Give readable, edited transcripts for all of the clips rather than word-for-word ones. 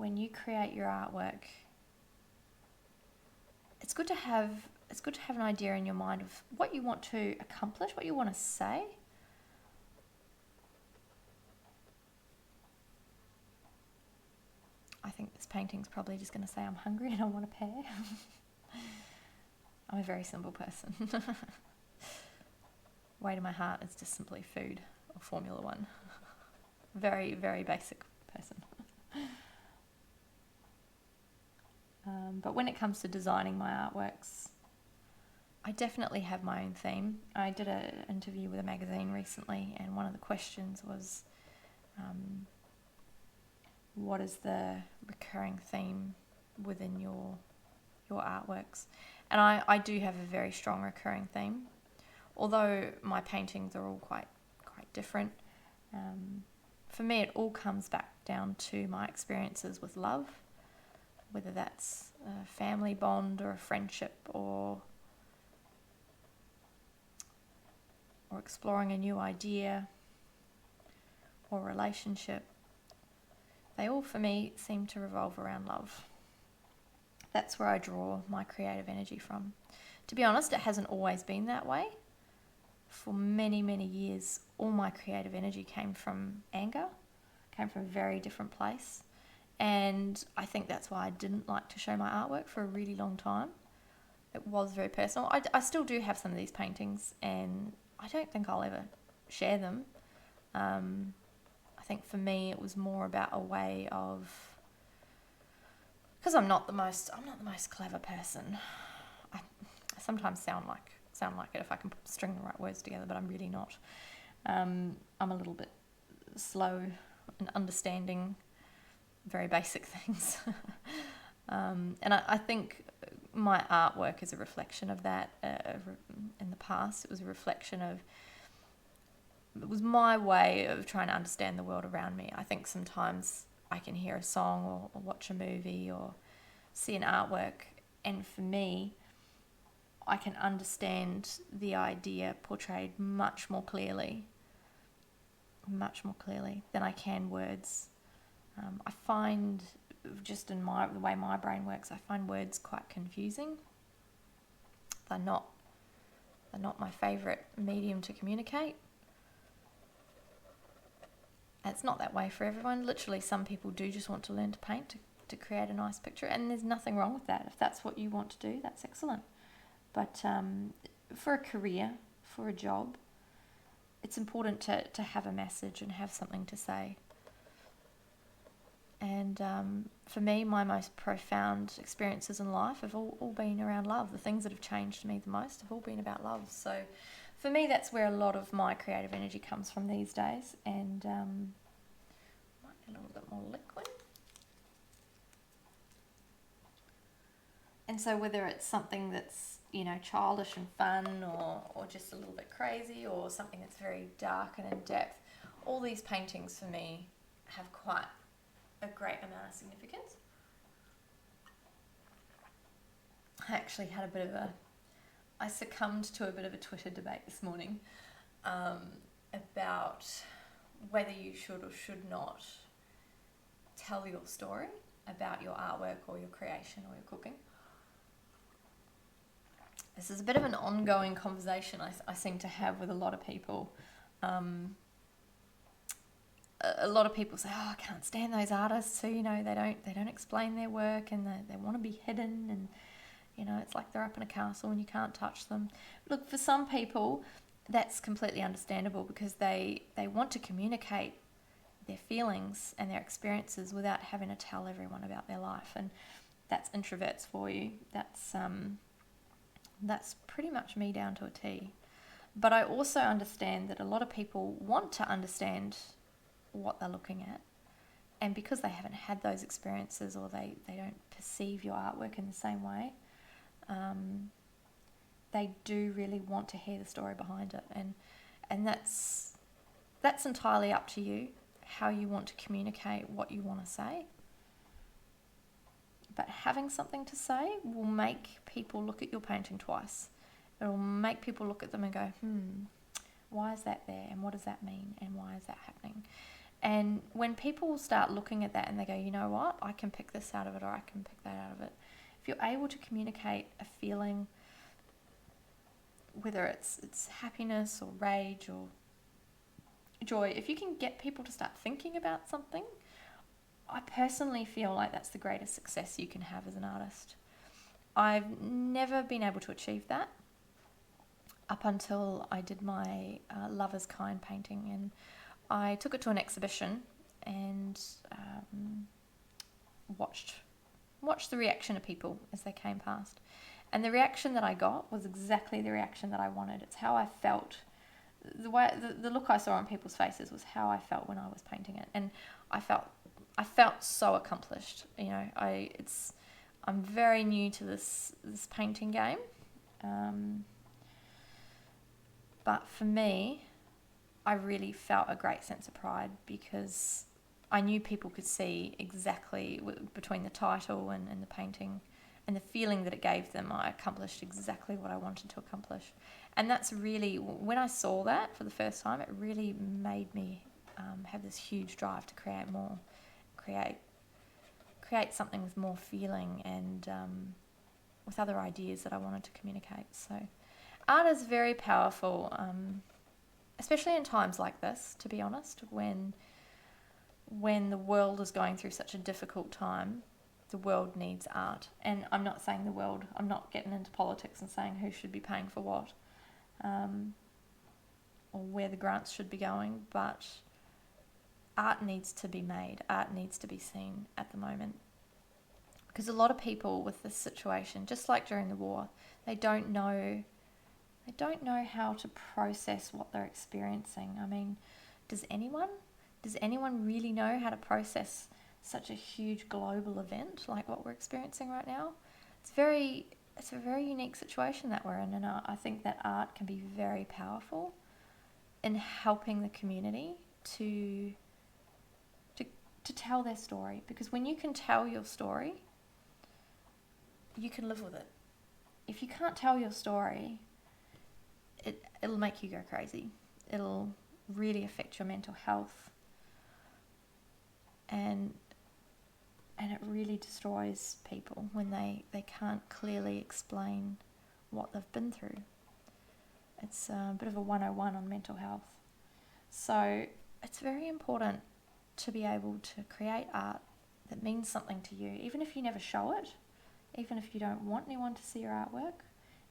when you create your artwork, it's good to have an idea in your mind of what you want to accomplish, what you want to say. I think this painting's probably just going to say I'm hungry and I want a pear. I'm a very simple person. Way to my heart is just simply food or Formula One. Very, very basic person. But when it comes to designing my artworks, I definitely have my own theme. I did an interview with a magazine recently, and one of the questions was, what is the recurring theme within your artworks? And I do have a very strong recurring theme, although my paintings are all quite different. For me, it all comes back down to my experiences with love, whether that's a family bond or a friendship or exploring a new idea or relationship. They all, for me, seem to revolve around love. That's where I draw my creative energy from. To be honest, it hasn't always been that way. For many, many years, all my creative energy came from anger, came from a very different place. And I think that's why I didn't like to show my artwork for a really long time. It was very personal. I still do have some of these paintings, and I don't think I'll ever share them. I think for me it was more about a way of, because I'm not the most clever person. I sometimes sound like it if I can string the right words together, but I'm really not. I'm a little bit slow in understanding very basic things. And I think my artwork is a reflection of that. In the past, it was a reflection of, it was my way of trying to understand the world around me. I think sometimes I can hear a song or watch a movie or see an artwork, and for me, I can understand the idea portrayed much more clearly than I can words. I find, just in the way my brain works, I find words quite confusing. They're not my favourite medium to communicate. It's not that way for everyone. Literally, some people do just want to learn to paint to create a nice picture, and there's nothing wrong with that. If that's what you want to do, that's excellent. But for a career, for a job, it's important to have a message and have something to say. And for me, my most profound experiences in life have all been around love. The things that have changed me the most have all been about love. So for me, that's where a lot of my creative energy comes from these days. And might be a little bit more liquid. And so whether it's something that's, childish and fun, or just a little bit crazy, or something that's very dark and in depth, all these paintings for me have quite a great amount of significance. I actually had I succumbed to a bit of a Twitter debate this morning about whether you should or should not tell your story about your artwork or your creation or your cooking. This is a bit of an ongoing conversation I seem to have with a lot of people. A lot of people say, "Oh, I can't stand those artists who, they don't explain their work, and they want to be hidden, and it's like they're up in a castle and you can't touch them." Look, for some people, that's completely understandable because they want to communicate their feelings and their experiences without having to tell everyone about their life, and that's introverts for you. That's pretty much me down to a T. But I also understand that a lot of people want to understand what they're looking at, and because they haven't had those experiences, or they don't perceive your artwork in the same way, they do really want to hear the story behind it, and that's entirely up to you how you want to communicate what you want to say. But having something to say will make people look at your painting twice. It will make people look at them and go, why is that there, and what does that mean, and why is that happening? And when people start looking at that and they go, you know what, I can pick this out of it, or I can pick that out of it. If you're able to communicate a feeling, whether it's happiness or rage or joy, if you can get people to start thinking about something, I personally feel like that's the greatest success you can have as an artist. I've never been able to achieve that up until I did my Love is Kind painting, and I took it to an exhibition and watched the reaction of people as they came past. And the reaction that I got was exactly the reaction that I wanted. It's how I felt. The look I saw on people's faces was how I felt when I was painting it, and I felt so accomplished. You know, I'm very new to this painting game, but for me, I really felt a great sense of pride because I knew people could see exactly between the title and the painting and the feeling that it gave them. I accomplished exactly what I wanted to accomplish. And that's really, when I saw that for the first time, it really made me have this huge drive to create more, create something with more feeling and with other ideas that I wanted to communicate. So art is very powerful, especially in times like this, to be honest, when the world is going through such a difficult time. The world needs art. And I'm not saying I'm not getting into politics and saying who should be paying for what, or where the grants should be going, but art needs to be made, art needs to be seen at the moment. Because a lot of people with this situation, just like during the war, they don't know how to process what they're experiencing. I mean, does anyone really know how to process such a huge global event like what we're experiencing right now? It's a very unique situation that we're in, and I think that art can be very powerful in helping the community to tell their story. Because when you can tell your story, you can live with it. If you can't tell your story, it'll make you go crazy. It'll really affect your mental health, and it really destroys people when they can't clearly explain what they've been through. It's a bit of a 101 on mental health. So it's very important to be able to create art that means something to you, even if you never show it, even if you don't want anyone to see your artwork.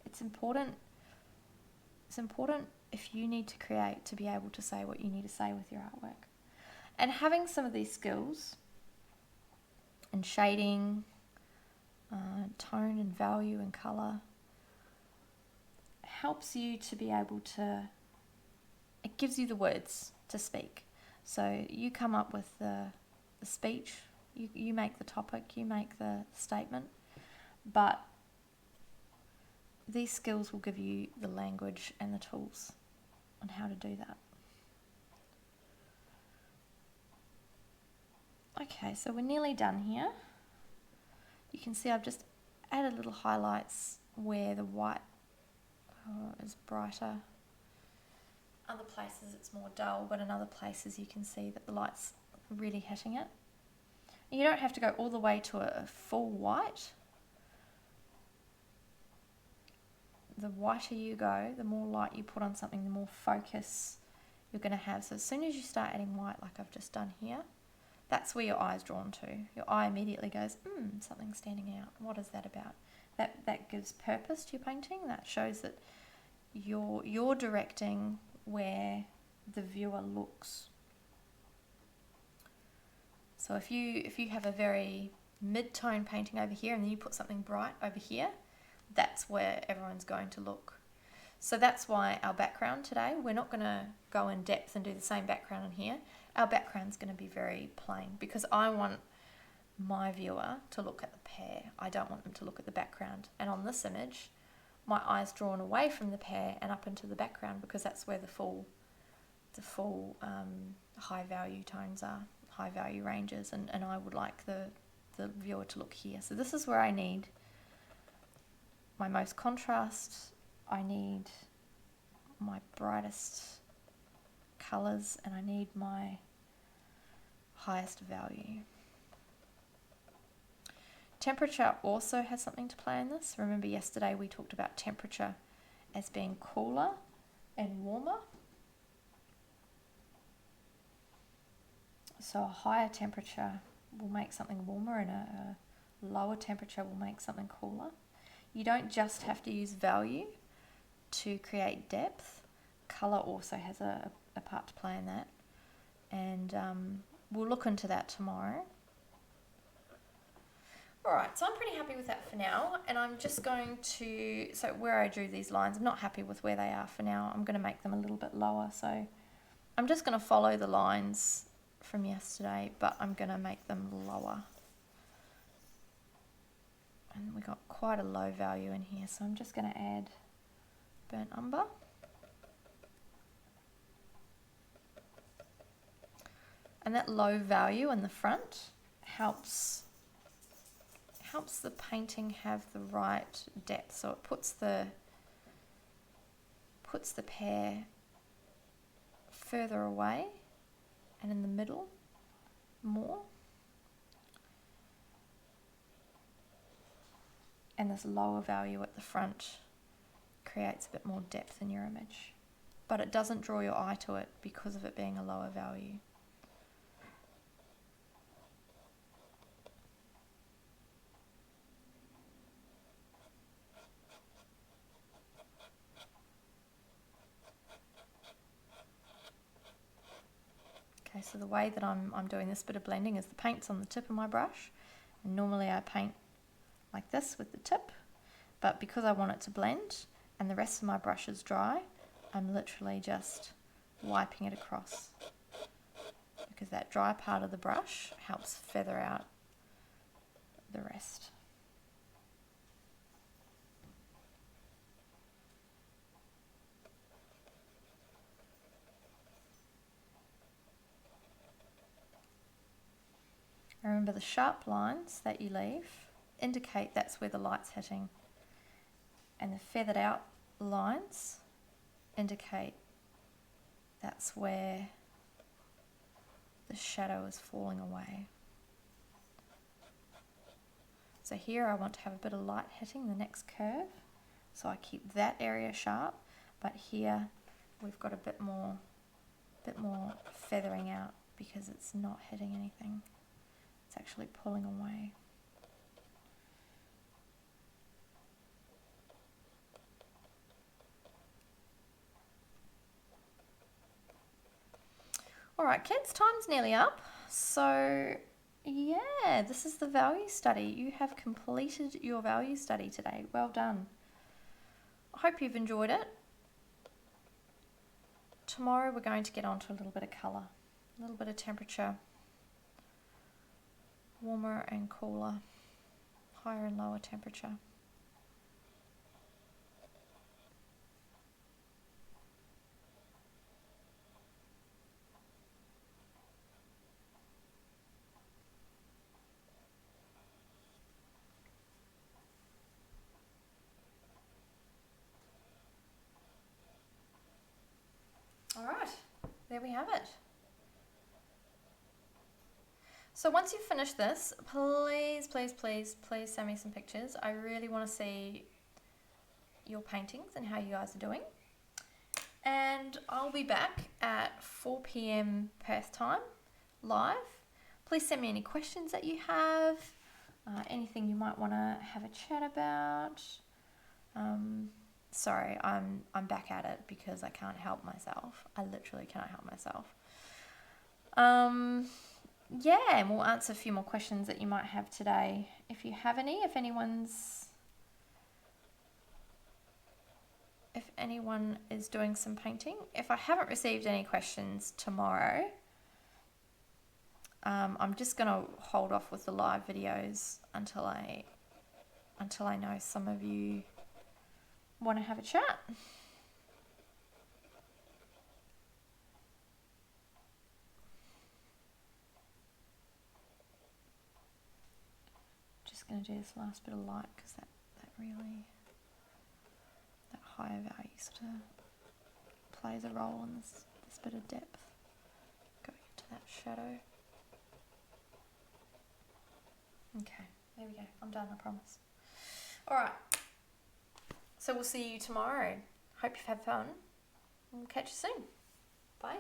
It's important if you need to create to be able to say what you need to say with your artwork. And having some of these skills and shading, tone and value and colour helps you to be able to, it gives you the words to speak. So you come up with the speech, you make the topic, you make the statement, but these skills will give you the language and the tools on how to do that. Okay, so we're nearly done here. You can see I've just added little highlights where the white is brighter. Other places it's more dull, but in other places you can see that the light's really hitting it. You don't have to go all the way to a full white. The whiter you go, the more light you put on something, the more focus you're going to have. So as soon as you start adding white, like I've just done here, that's where your eye's drawn to. Your eye immediately goes, something's standing out. What is that about? That gives purpose to your painting. That shows that you're directing where the viewer looks. So if you have a very mid-tone painting over here and then you put something bright over here, that's where everyone's going to look. So that's why our background today, we're not going to go in depth and do the same background in here. Our background's going to be very plain because I want my viewer to look at the pear. I don't want them to look at the background. And on this image, my eye's drawn away from the pear and up into the background because that's where the full high value tones are, high value ranges, and I would like the viewer to look here. So this is where I need my most contrast, I need my brightest colours, and I need my highest value. Temperature also has something to play in this. Remember yesterday we talked about temperature as being cooler and warmer. So a higher temperature will make something warmer and a lower temperature will make something cooler. You don't just have to use value to create depth. Colour also has a part to play in that. And we'll look into that tomorrow. Alright, so I'm pretty happy with that for now, and I'm just going to, so where I drew these lines, I'm not happy with where they are for now. I'm going to make them a little bit lower, so I'm just going to follow the lines from yesterday, but I'm going to make them lower. And we got quite a low value in here, so I'm just going to add burnt umber. And that low value in the front helps the painting have the right depth, so it puts the pear further away and in the middle more, and this lower value at the front creates a bit more depth in your image, but it doesn't draw your eye to it because of it being a lower value. Okay, so the way that I'm doing this bit of blending is the paint's on the tip of my brush, and normally I paint like this with the tip, but because I want it to blend and the rest of my brush is dry, I'm literally just wiping it across, because that dry part of the brush helps feather out the rest. Remember, the sharp lines that you leave indicate that's where the light's hitting, and the feathered out lines indicate that's where the shadow is falling away. So here I want to have a bit of light hitting the next curve, so I keep that area sharp, but here we've got a bit more feathering out because it's not hitting anything. It's actually pulling away. Alright kids, time's nearly up. So yeah, this is the value study. You have completed your value study today. Well done. I hope you've enjoyed it. Tomorrow we're going to get onto a little bit of colour, a little bit of temperature, warmer and cooler, higher and lower temperature. Alright, there we have it. So once you've finished this, please send me some pictures. I really want to see your paintings and how you guys are doing. And I'll be back at 4 p.m. Perth time, live. Please send me any questions that you have, anything you might want to have a chat about. Sorry, I'm back at it because I can't help myself. I literally cannot help myself. Yeah, and we'll answer a few more questions that you might have today. If you have any, if anyone is doing some painting. If I haven't received any questions tomorrow, I'm just going to hold off with the live videos until I know some of you want to have a chat. Just going to do this last bit of light because that higher value sort of plays a role in this bit of depth. Go into that shadow. Okay, there we go. I'm done, I promise. All right. So we'll see you tomorrow. Hope you've had fun. We'll catch you soon. Bye.